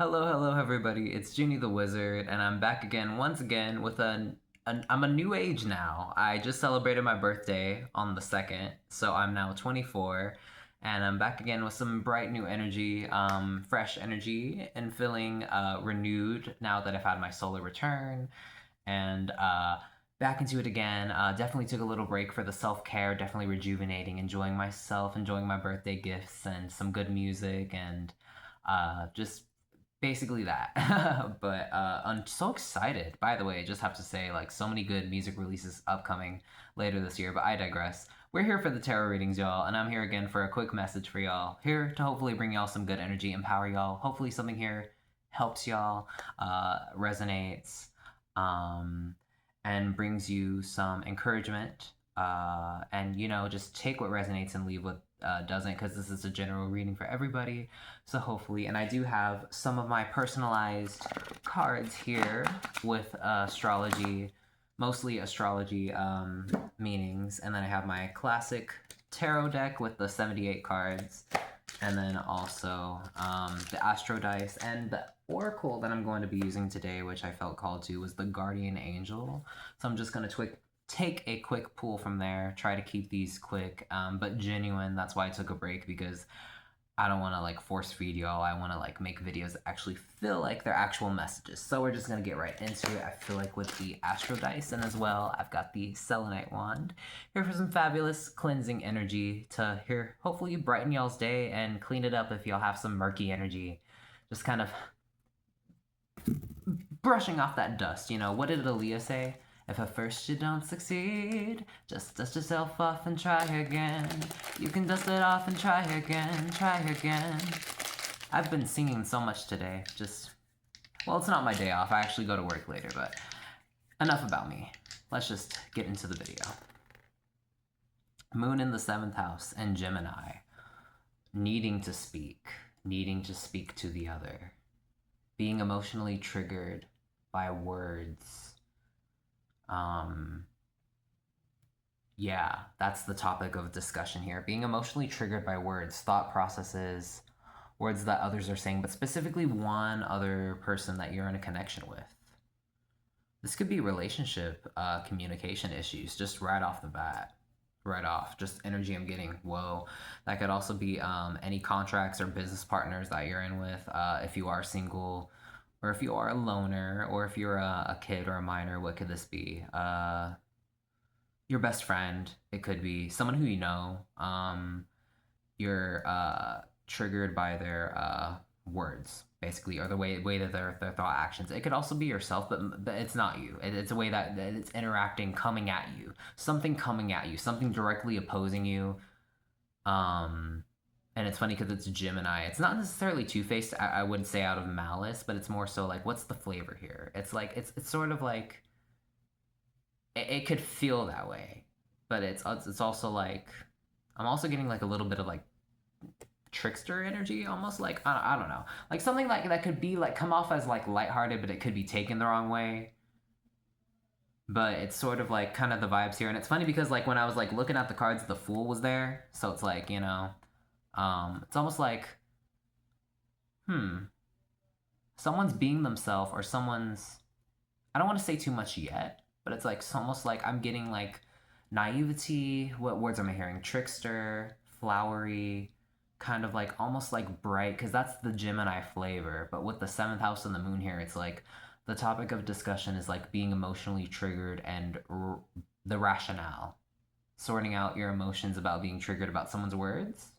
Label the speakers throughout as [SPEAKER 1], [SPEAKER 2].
[SPEAKER 1] Hello, everybody. It's Genie the Wizard, and I'm back again, once again, with I'm a new age now. I just celebrated my birthday on the 2nd, so I'm now 24, and I'm back again with some bright new energy, fresh energy, and feeling renewed now that I've had my solar return, and back into it again. Definitely took a little break for the self care, definitely rejuvenating, enjoying myself, enjoying my birthday gifts, and some good music, and just basically that. But I'm so excited. By the way, just have to say, like, so many good music releases upcoming later this year. But I digress. We're here for the tarot readings, y'all, and I'm here again for a quick message for y'all. Here to hopefully bring y'all some good energy, empower y'all. Hopefully, something here helps y'all, resonates, um, and brings you some encouragement. And just take what resonates and leave what doesn't, because this is a general reading for everybody. So hopefully, and I do have some of my personalized cards here with astrology, mostly astrology meanings, and then I have my classic tarot deck with the 78 cards, and then also the astro dice, and the oracle that I'm going to be using today, which I felt called to, was the guardian angel. So I'm just going to take a quick pull from there, try to keep these quick but genuine. That's why I took a break, because I don't want to like force feed y'all. I want to like make videos that actually feel like they're actual messages. So we're just going to get right into it. I feel like with the astro dice, and as well I've got the selenite wand here for some fabulous cleansing energy to here hopefully brighten y'all's day and clean it up if y'all have some murky energy. Just kind of brushing off that dust. What did Aaliyah say? If at first you don't succeed, just dust yourself off and try again. You can dust it off and try again, try again. I've been singing so much today. Well, it's not my day off. I actually go to work later, but enough about me. Let's just get into the video. Moon in the 7th house and Gemini. Needing to speak to the other. Being emotionally triggered by words. Yeah, that's the topic of discussion here. Being emotionally triggered by words, thought processes, words that others are saying, but specifically one other person that you're in a connection with. This could be relationship communication issues, just right off the bat. Right off, just energy I'm getting. Whoa. That could also be any contracts or business partners that you're in with, if you are single, or if you are a loner, or if you're a kid or a minor. What could this be? Your best friend. It could be someone who you know. You're triggered by their words, basically, or the way that their thought actions. It could also be yourself, but it's not you. It's a way that it's interacting, coming at you, something directly opposing you. And it's funny because it's Gemini. It's not necessarily two-faced, I wouldn't say out of malice, but it's more so like, what's the flavor here? It's like it's sort of like it could feel that way, but it's also like I'm also getting like a little bit of like trickster energy, almost like I don't know, like something like that could be like come off as like lighthearted, but it could be taken the wrong way. But it's sort of like kind of the vibes here, and it's funny because like when I was like looking at the cards, the Fool was there, so it's like it's almost like someone's being themselves, or someone's, I don't want to say too much yet, but it's like it's almost like I'm getting like naivety. What words am I hearing? Trickster, flowery, kind of like almost like bright, because that's the Gemini flavor. But with the 7th house and the moon here, it's like the topic of discussion is like being emotionally triggered and the rationale, sorting out your emotions about being triggered about someone's words.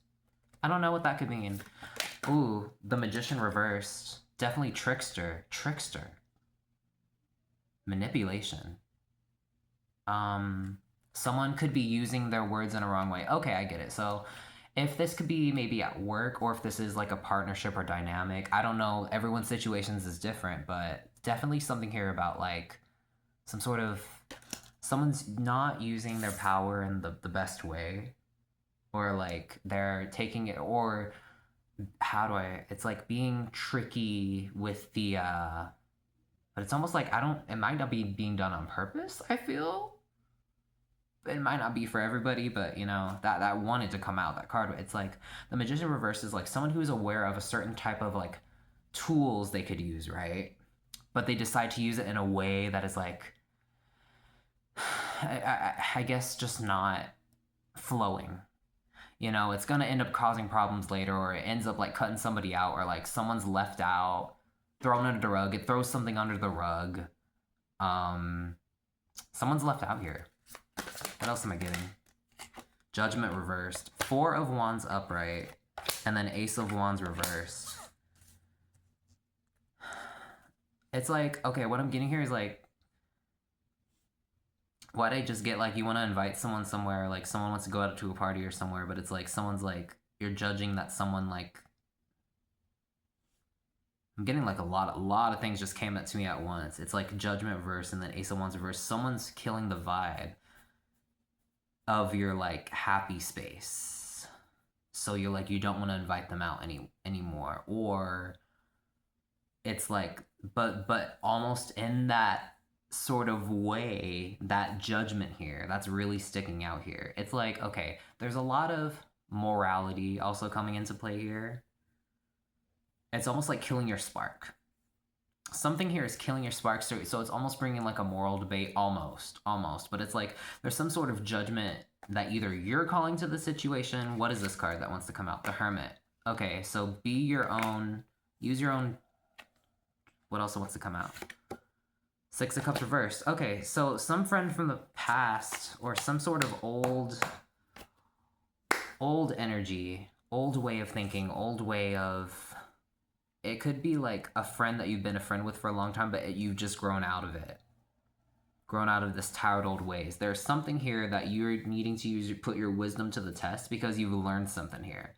[SPEAKER 1] I don't know what that could mean. Ooh, the Magician reversed. Definitely trickster. Manipulation. Someone could be using their words in a wrong way. Okay, I get it. So if this could be maybe at work, or if this is like a partnership or dynamic, I don't know. Everyone's situations is different, but definitely something here about like some sort of someone's not using their power in the best way, or like they're taking it, or it's like being tricky with the but it's almost like it might not be being done on purpose. I feel it might not be for everybody, but that wanted to come out, that card. It's like the Magician reverse is like someone who is aware of a certain type of like tools they could use, right? But they decide to use it in a way that is like, I guess, just not flowing. You know, it's gonna end up causing problems later, or it ends up like cutting somebody out, or like someone's left out, thrown under the rug. It throws something under the rug. Um, Someone's left out here. What else am I getting? Judgment reversed. Four of Wands upright, and then Ace of Wands reversed. It's like, okay, what I'm getting here is like, why'd I just get like, you want to invite someone somewhere, like someone wants to go out to a party or somewhere, but it's like someone's like, you're judging that someone like, I'm getting like a lot of things just came up to me at once. It's like Judgment reverse and then Ace of Wands reverse. Someone's killing the vibe of your like happy space. So you're like, you don't want to invite them out anymore. Or it's like, but almost in that sort of way, that judgment here, that's really sticking out here. It's like, okay, there's a lot of morality also coming into play here. It's almost like killing your spark. Something here is killing your spark, so it's almost bringing like a moral debate, almost, but it's like there's some sort of judgment that either you're calling to the situation. What is this card that wants to come out? The Hermit. Okay, so be your own, use your own, what else wants to come out? Six of Cups reversed. Okay, so some friend from the past, or some sort of old energy, old way of thinking, old way of, it could be like a friend that you've been a friend with for a long time, but you've just grown out of it. Grown out of this tired old ways. There's something here that you're needing to use, put your wisdom to the test because you've learned something here.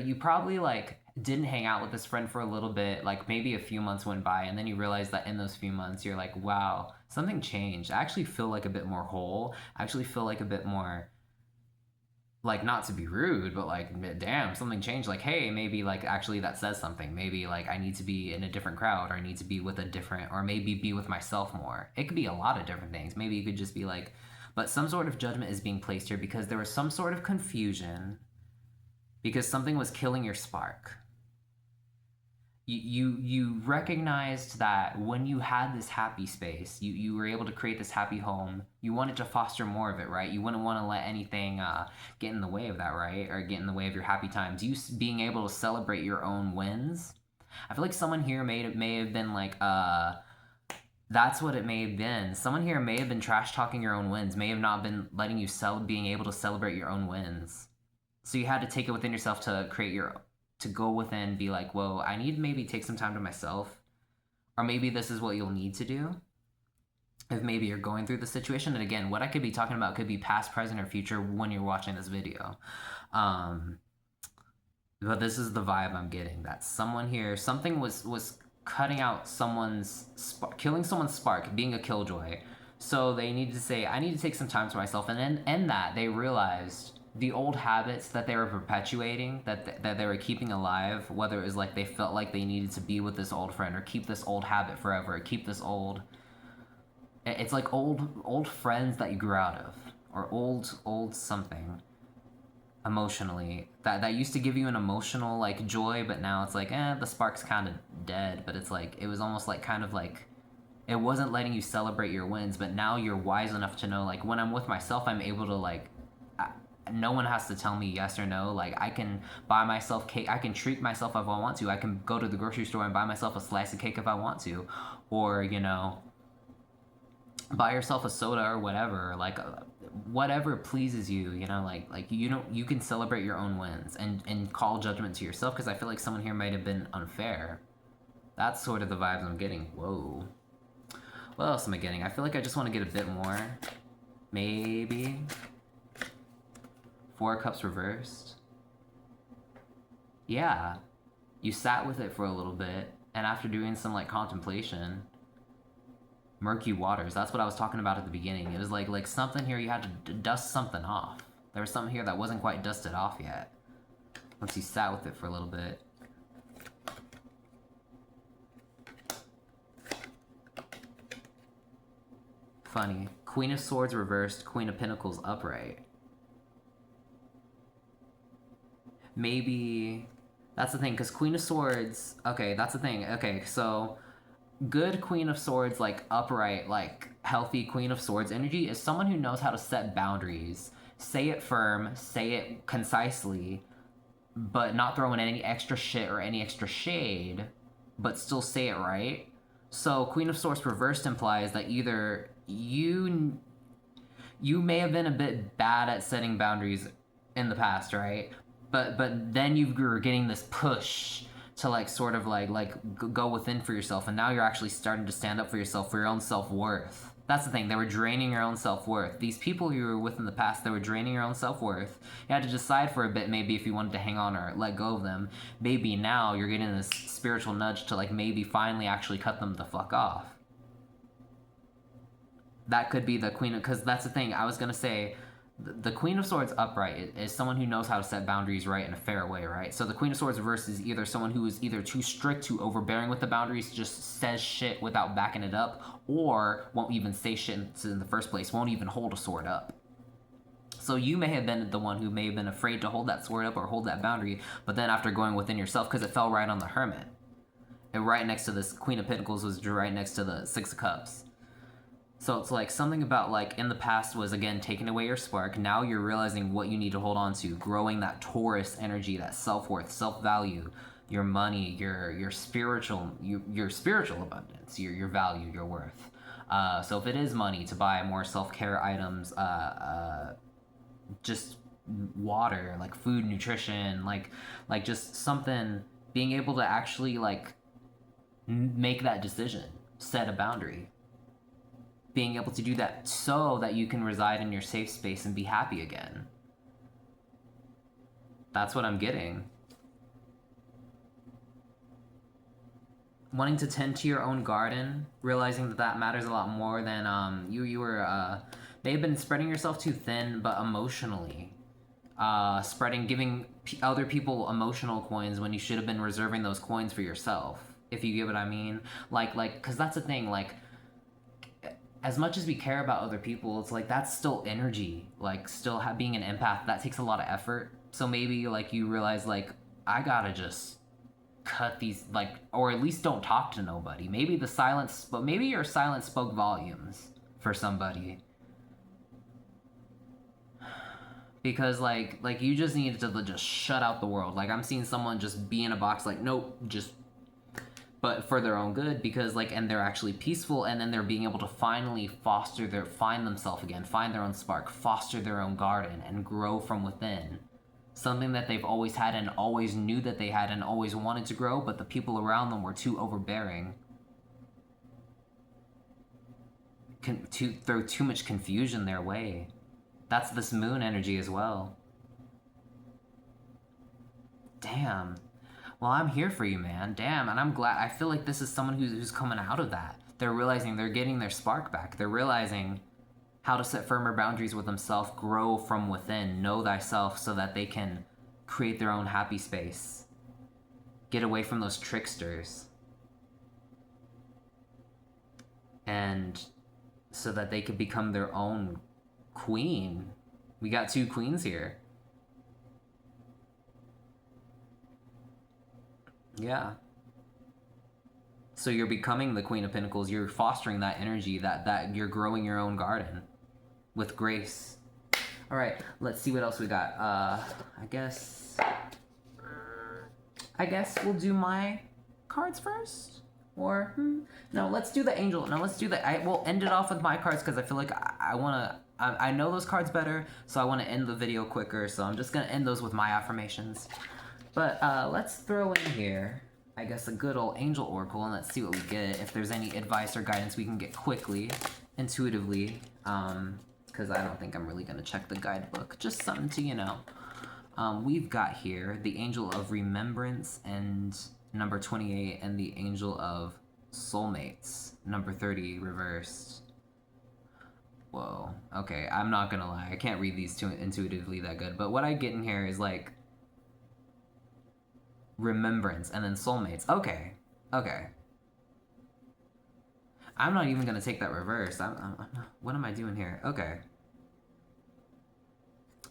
[SPEAKER 1] You probably like didn't hang out with this friend for a little bit, like maybe a few months went by, and then you realize that in those few months you're like, wow, something changed. I actually feel like a bit more whole. I actually feel like a bit more, like, not to be rude, but like, damn, something changed. Like, hey, maybe like actually that says something. Maybe like I need to be in a different crowd, or I need to be with a different, or maybe be with myself more. It could be a lot of different things. Maybe you could just be like, but some sort of judgment is being placed here because there was some sort of confusion, because something was killing your spark. You recognized that when you had this happy space, you were able to create this happy home. You wanted to foster more of it, right? You wouldn't want to let anything get in the way of that, right? Or get in the way of your happy times. You being able to celebrate your own wins. I feel like someone here may have been like, that's what it may have been. Someone here may have been trash talking your own wins. May have not been letting you being able to celebrate your own wins. So you had to take it within yourself to create to go within, be like, whoa, I need to maybe take some time to myself. Or maybe this is what you'll need to do if maybe you're going through the situation. And again, what I could be talking about could be past, present, or future when you're watching this video. But this is the vibe I'm getting, that someone here, something was cutting out someone's killing someone's spark, being a killjoy. So they needed to say, I need to take some time to myself. And in that, they realized the old habits that they were perpetuating, that they were keeping alive, whether it was like they felt like they needed to be with this old friend, or keep this old habit forever, or keep this old, it's like old friends that you grew out of, or old something emotionally that used to give you an emotional like joy, but now it's like, the spark's kind of dead. But it's like, it was almost like kind of like, it wasn't letting you celebrate your wins. But now you're wise enough to know, like, when I'm with myself, I'm able to like, no one has to tell me yes or no. Like, I can buy myself cake, I can treat myself if I want to, I can go to the grocery store and buy myself a slice of cake if I want to, or, you know, buy yourself a soda or whatever, like whatever pleases you, you know, like you can celebrate your own wins and call judgment to yourself, because I feel like someone here might have been unfair. That's sort of the vibes I'm getting. Whoa. What else am I getting? I feel like I just want to get a bit more. Maybe. Four of Cups reversed. Yeah. You sat with it for a little bit, and after doing some like contemplation, murky waters. That's what I was talking about at the beginning. It was like something here, you had to dust something off. There was something here that wasn't quite dusted off yet. Once you sat with it for a little bit. Funny. Queen of Swords reversed, Queen of Pentacles upright. Maybe That's the thing, because Queen of Swords, okay, that's the thing. Okay, so good Queen of Swords, like upright, like healthy Queen of Swords energy is someone who knows how to set boundaries. Say it firm, say it concisely, but not throwing any extra shit or any extra shade, but still say it right. So Queen of Swords reversed implies that either you may have been a bit bad at setting boundaries in the past, right? But then you were getting this push to like sort of like go within for yourself, and now you're actually starting to stand up for yourself, for your own self-worth. That's the thing. They were draining your own self-worth. These people you were with in the past, they were draining your own self-worth. You had to decide for a bit maybe if you wanted to hang on or let go of them. Maybe now you're getting this spiritual nudge to like maybe finally actually cut them the fuck off. That could be the queen, because that's the thing. I was gonna say, the Queen of Swords upright is someone who knows how to set boundaries right in a fair way, right? So the Queen of Swords reverse is either someone who is either too strict, too overbearing with the boundaries, just says shit without backing it up, or won't even say shit in the first place, won't even hold a sword up. So you may have been the one who may have been afraid to hold that sword up or hold that boundary, but then after going within yourself, because it fell right on the Hermit, and right next to this Queen of Pentacles was right next to the Six of Cups. So it's like something about like in the past was again taking away your spark. Now you're realizing what you need to hold on to, growing that Taurus energy, that self-worth, self-value, your money, your spiritual abundance, your value, your worth. So if it is money to buy more self-care items, just water, like food, nutrition, like just something, being able to actually like make that decision, set a boundary, being able to do that so that you can reside in your safe space and be happy again. That's what I'm getting. Wanting to tend to your own garden, realizing that that matters a lot more than you were may have been spreading yourself too thin, but emotionally. Giving other people emotional coins when you should have been reserving those coins for yourself, if you get what I mean. Because that's the thing, like, as much as we care about other people, it's like that's still energy. Like, still being an empath, that takes a lot of effort. So maybe like you realize like I gotta just cut these, like, or at least don't talk to nobody. Maybe the silence, but maybe your silence spoke volumes for somebody. Because like you just needed to just shut out the world. Like I'm seeing someone just be in a box, like nope, just, but for their own good, because like, and they're actually peaceful, and then they're being able to finally find themselves again, find their own spark, foster their own garden, and grow from within. Something that they've always had and always knew that they had and always wanted to grow, but the people around them were too overbearing. To throw too much confusion their way. That's this moon energy as well. Damn. Well, I'm here for you, man. Damn, and I'm glad. I feel like this is someone who's coming out of that. They're realizing they're getting their spark back. They're realizing how to set firmer boundaries with themselves, grow from within, know thyself, so that they can create their own happy space. Get away from those tricksters. And so that they could become their own queen. We got two queens here. Yeah. So you're becoming the Queen of Pentacles. You're fostering that energy, that you're growing your own garden with grace. All right, let's see what else we got. I guess we'll do my cards first. Or no, let's do the angel. No, let's do the. I will end it off with my cards because I feel like I wanna. I know those cards better, so I want to end the video quicker. So I'm just gonna end those with my affirmations. But let's throw in here, I guess, a good old angel oracle, and let's see what we get. If there's any advice or guidance we can get quickly, intuitively, because I don't think I'm really gonna check the guidebook. Just something to, you know. We've got here the angel of remembrance and number 28, and the angel of soulmates, number 30 reversed. Whoa. Okay, I'm not gonna lie. I can't read these too intuitively that good. But what I get in here is like remembrance and then soulmates. Okay. Okay. I'm not even gonna take that reverse. I'm not, what am I doing here? Okay.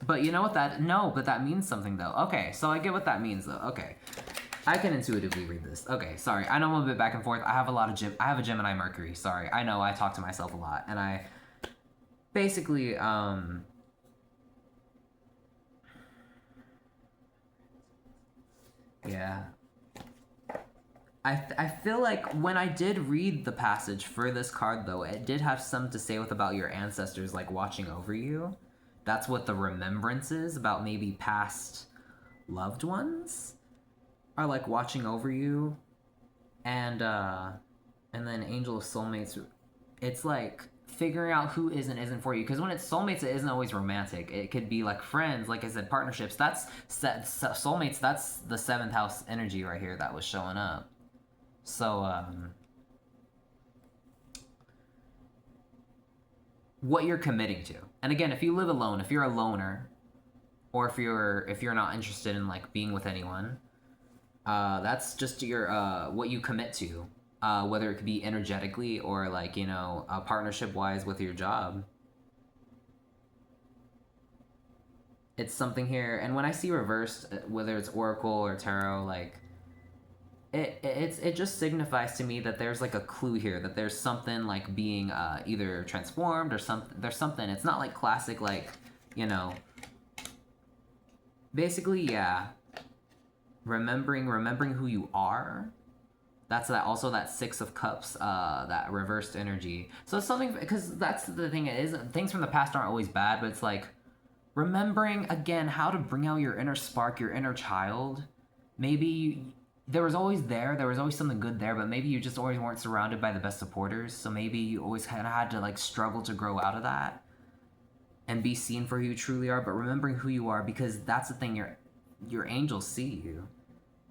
[SPEAKER 1] But you know what that, no, but that means something though. Okay, so I get what that means though. Okay. I can intuitively read this. Okay, sorry. I know I'm a bit back and forth. I have a lot of I have a Gemini Mercury. Sorry. I know I talk to myself a lot, and I basically yeah. I feel like when I did read the passage for this card, though, it did have some to say with about your ancestors, like, watching over you. That's what the remembrance is, about maybe past loved ones are, like, watching over you. And then Angel of Soulmates, it's, like, figuring out who is and isn't for you. Because when it's soulmates, it isn't always romantic. It could be, like, friends, like I said, partnerships. That's soulmates, that's the 7th house energy right here that was showing up. So, what you're committing to. And again, if you live alone, if you're a loner, or if you're not interested in like being with anyone, that's just your what you commit to. Whether it could be energetically or like partnership wise with your job. It's something here, and when I see reversed, whether it's oracle or tarot, like it just signifies to me that there's like a clue here, that there's something like being either transformed or something. There's something. It's not like classic, like, basically, yeah. Remembering who you are. That's that. Also, that 6 of Cups, that reversed energy. So it's something, because that's the thing. It is, things from the past aren't always bad, but it's like remembering again how to bring out your inner spark, your inner child. Maybe there was always something good there, but maybe you just always weren't surrounded by the best supporters. So maybe you always kind of had to like struggle to grow out of that and be seen for who you truly are. But remembering who you are, because that's the thing. Your angels see you,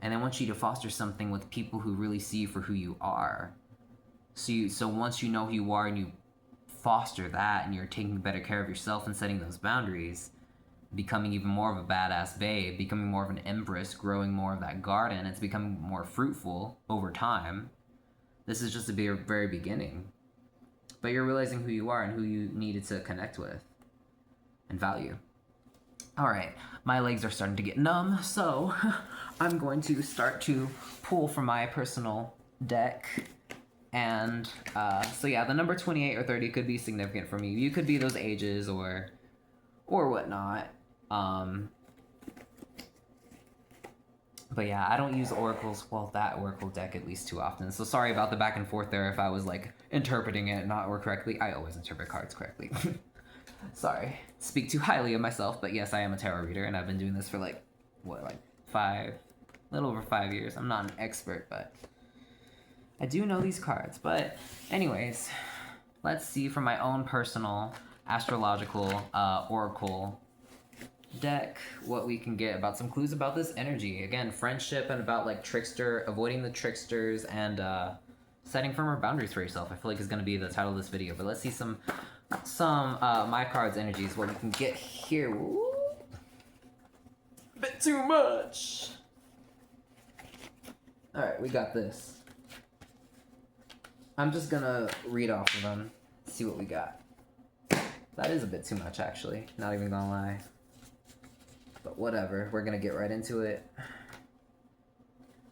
[SPEAKER 1] and they want you to foster something with people who really see you for who you are. So once you know who you are and you foster that, and you're taking better care of yourself and setting those boundaries, becoming even more of a badass babe, becoming more of an empress, growing more of that garden, it's becoming more fruitful over time. This is just the very beginning. But you're realizing who you are and who you needed to connect with and value. All right, my legs are starting to get numb, so I'm going to start to pull from my personal deck. And so yeah, the number 28 or 30 could be significant for me. You could be those ages or whatnot. But yeah, I don't use oracles, well, that oracle deck at least, too often. So sorry about the back and forth there if I was like interpreting it not or correctly. I always interpret cards correctly. Sorry. Speak too highly of myself, but yes, I am a tarot reader, and I've been doing this for like a little over 5 years. I'm not an expert, but I do know these cards. But anyways, let's see from my own personal astrological oracle deck what we can get about some clues about this energy. Again, friendship, and about like avoiding the tricksters, and setting firmer boundaries for yourself, I feel like is going to be the title of this video. But let's see some my cards energies, what we can get here. Woo! Bit too much. All right, we got this. I'm just gonna read off of them, see what we got. That is a bit too much, actually, not even gonna lie. But whatever, we're gonna get right into it.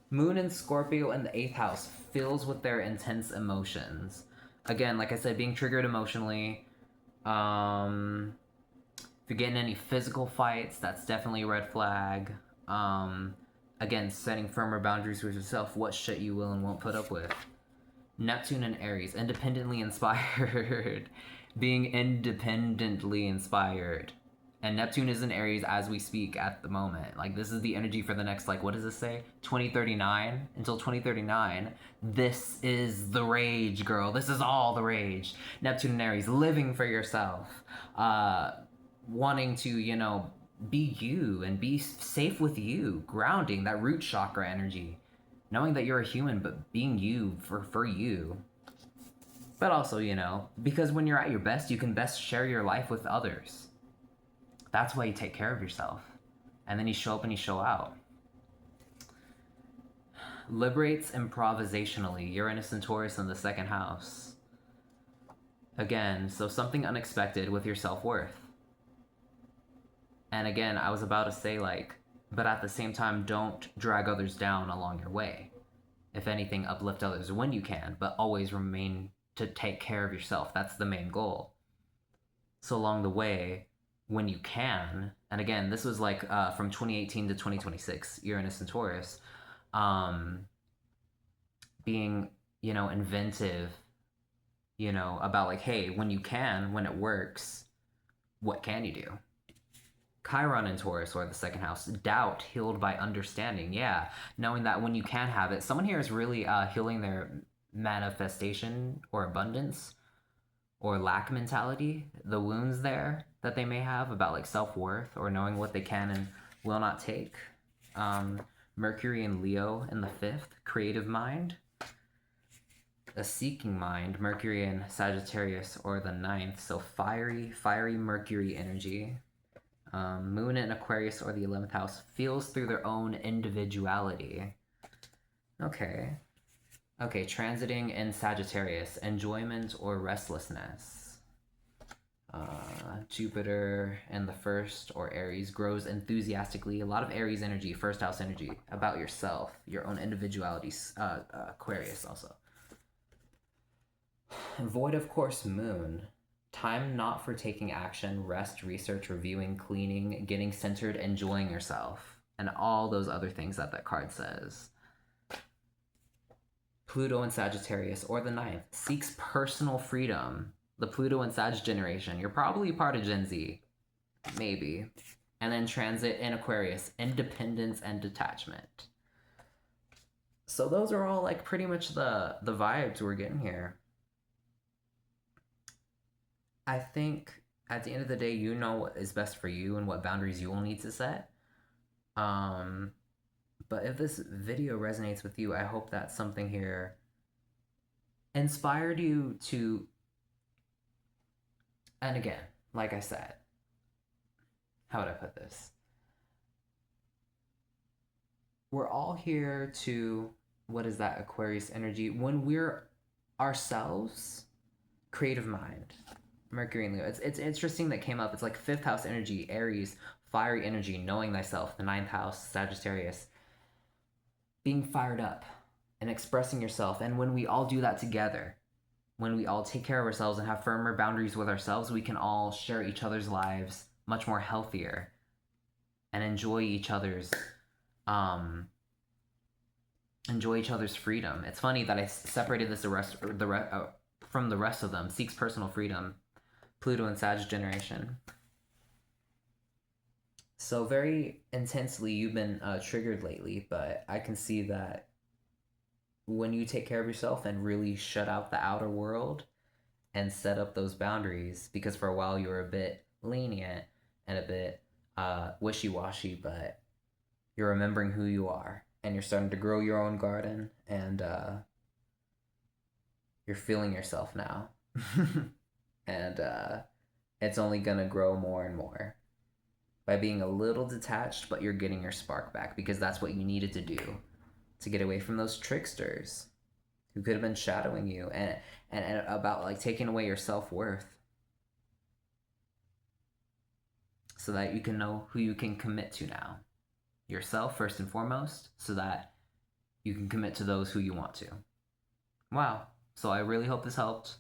[SPEAKER 1] Moon in Scorpio in the 8th house fills with their intense emotions. Again, like I said, being triggered emotionally. If you're getting any physical fights, that's definitely a red flag. Again, setting firmer boundaries with yourself, what shit you will and won't put up with. Neptune and Aries, independently inspired. Being independently inspired. And Neptune is in Aries as we speak at the moment. Like, this is the energy for the next, like, what does this say? 2039? Until 2039. This is the rage, girl. This is all the rage. Neptune and Aries, living for yourself. Wanting to, be you and be safe with you. Grounding, that root chakra energy. Knowing that you're a human, but being you for you. But also, because when you're at your best, you can best share your life with others. That's why you take care of yourself. And then you show up and you show out. Liberates improvisationally. Uranus and Taurus in the 2nd house. Again, so something unexpected with your self-worth. And again, I was about to say, like, but at the same time, don't drag others down along your way. If anything, uplift others when you can, but always remain to take care of yourself. That's the main goal. So along the way, when you can, and again, this was like from 2018 to 2026, Uranus and Taurus, um, being, inventive, about like, hey, when you can, when it works, what can you do? Chiron in Taurus, or the second house, doubt healed by understanding. Yeah, knowing that when you can have it, someone here is really healing their manifestation or abundance or lack mentality, the wounds there that they may have about like self worth or knowing what they can and will not take. Um, Mercury and Leo in the fifth, creative mind. A seeking mind, Mercury in Sagittarius or the ninth, so fiery Mercury energy. Moon in Aquarius or the 11th house feels through their own individuality. Okay. Okay, transiting in Sagittarius, enjoyment or restlessness. Jupiter in the first or Aries grows enthusiastically. A lot of Aries energy, first house energy, about yourself, your own individuality. Aquarius also. Void of course, Moon. Time not for taking action, rest, research, reviewing, cleaning, getting centered, enjoying yourself, and all those other things that card says. Pluto and Sagittarius, or the ninth, seeks personal freedom. The Pluto and Sag generation. You're probably part of Gen Z. Maybe. And then transit in Aquarius, independence and detachment. So those are all like pretty much the vibes we're getting here. I think at the end of the day, you know what is best for you and what boundaries you will need to set. But if this video resonates with you, I hope that something here inspired you to, and again, like I said, how would I put this? We're all here to, what is that Aquarius energy? When we're ourselves, creative mind, Mercury and Leo. It's interesting that came up. It's like fifth house energy, Aries, fiery energy, knowing thyself, the ninth house, Sagittarius, being fired up and expressing yourself. And when we all do that together, when we all take care of ourselves and have firmer boundaries with ourselves, we can all share each other's lives much more healthier and enjoy each other's freedom. It's funny that I separated this from the rest of them. Seeks personal freedom, Pluto and Sag generation. So very intensely you've been triggered lately, but I can see that when you take care of yourself and really shut out the outer world and set up those boundaries, because for a while you were a bit lenient and a bit wishy-washy, but you're remembering who you are and you're starting to grow your own garden and you're feeling yourself now. And it's only gonna grow more and more by being a little detached, but you're getting your spark back because that's what you needed to do to get away from those tricksters who could have been shadowing you and about like taking away your self-worth so that you can know who you can commit to now. Yourself first and foremost, so that you can commit to those who you want to. Wow. So I really hope this helped.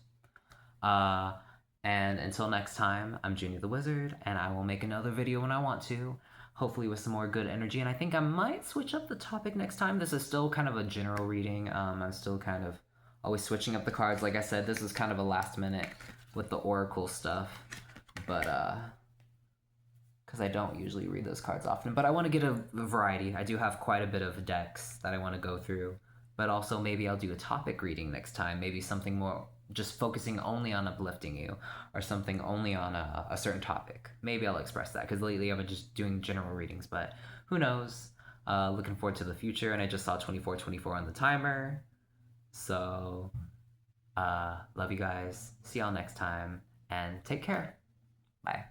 [SPEAKER 1] And until next time, I'm Junior the Wizard, and I will make another video when I want to, hopefully with some more good energy. And I think I might switch up the topic next time. This is still kind of a general reading. I'm still kind of always switching up the cards. Like I said, this is kind of a last minute with the Oracle stuff, but because I don't usually read those cards often. But I want to get a variety. I do have quite a bit of decks that I want to go through, but also maybe I'll do a topic reading next time. Maybe something more just focusing only on uplifting you, or something only on a certain topic. Maybe I'll express that, because lately I've been just doing general readings, but who knows. Looking forward to the future, and I just saw 24:24 on the timer. So love you guys. See y'all next time, and take care. Bye.